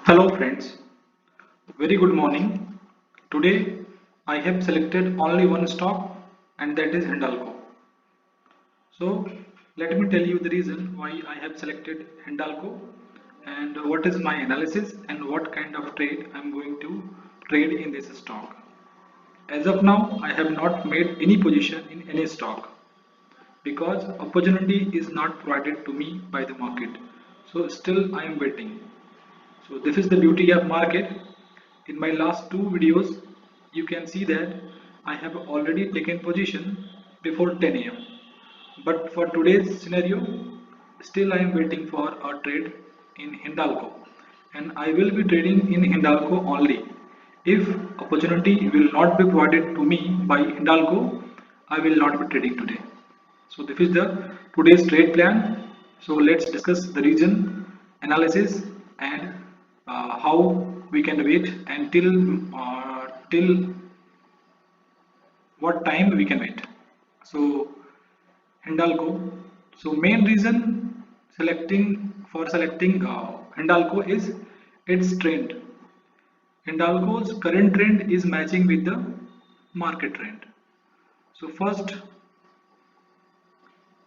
Hello friends, very good morning. Today I have selected only one stock and that is Hindalco. So let me tell you the reason why I have selected Hindalco and what is my analysis and what kind of trade I am going to trade in this stock. As of now I have not made any position in any stock because opportunity is not provided to me by the market. So still I am waiting. So this is the beauty of market. In my last two videos, you can see that I have already taken position before 10 a.m. But for today's scenario, still I am waiting for a trade in Hindalco, and I will be trading in Hindalco only. If opportunity will not be provided to me by Hindalco, I will not be trading today. So this is the today's trade plan. So let's discuss the reason analysis and how we can wait until till what time we can wait. So Hindalco. So main reason selecting Hindalco is its trend. Hindalco's current trend is matching with the market trend. So first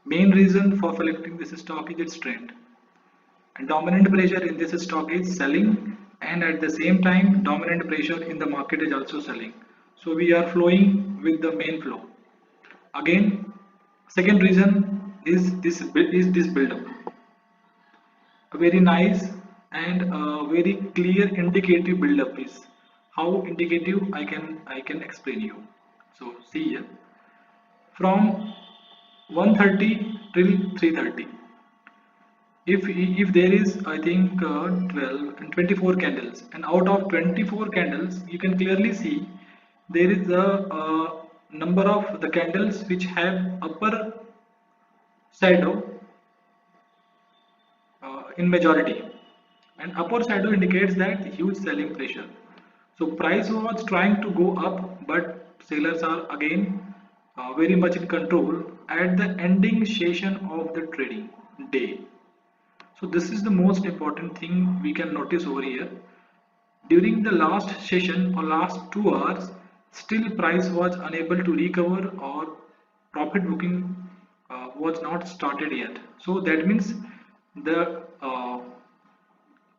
main reason for selecting this stock is its trend. And dominant pressure in this stock is selling, and at the same time dominant pressure in the market is also selling. So we are flowing with the main flow. Again, second reason is this build up. A very nice and a very clear indicative build up is. How indicative I can explain you. So see here from 130 till 330. If there is I think 12 and 24 candles, and out of 24 candles you can clearly see there is a number of the candles which have upper shadow in majority, and upper shadow indicates that huge selling pressure. So price was trying to go up, but sellers are again very much in control at the ending session of the trading day. So this is the most important thing we can notice over here. During the last session or last 2 hours, still price was unable to recover, or profit booking was not started yet. So that means the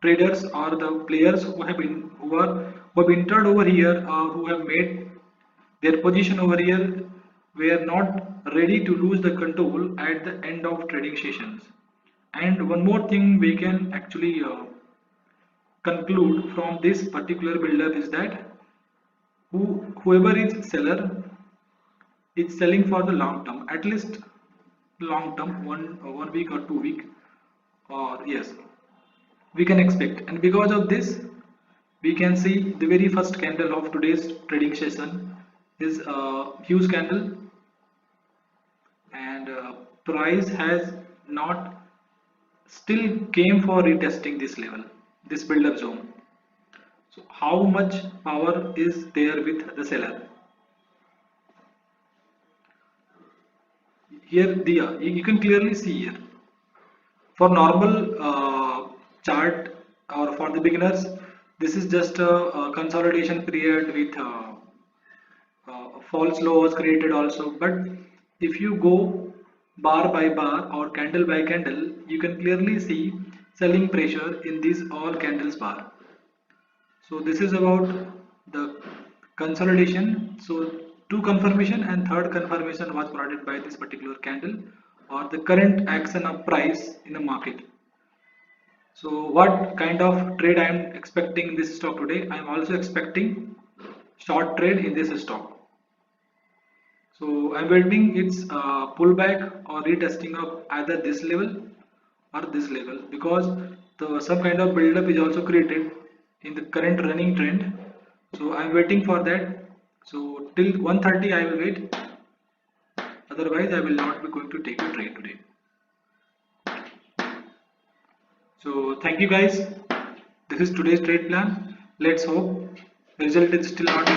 traders or the players who have entered over here, who have made their position over here, were not ready to lose the control at the end of trading sessions. And one more thing we can actually conclude from this particular buildup is that whoever is seller is selling for the long term, at least long term, one week or 2 week, or yes, we can expect. And because of this, we can see the very first candle of today's trading session is a huge candle, and price has not still came for retesting this level, this build-up zone. So how much power is there with the seller? Here you can clearly see here. For normal chart or for the beginners, this is just a consolidation period with false low was created also. But if you go bar by bar or candle by candle, you can clearly see selling pressure in these all candles bar. So this is about the consolidation. So two confirmation and third confirmation was provided by this particular candle, or the current action of price in the market. So what kind of trade I am expecting in this stock today? I am also expecting short trade in this stock. So I'm waiting its pullback or retesting of either this level or this level, because the some kind of build-up is also created in the current running trend. So I'm waiting for that. So till 130 I will wait. Otherwise I will not be going to take a trade today. So thank you guys. This is today's trade plan. Let's hope the result is still not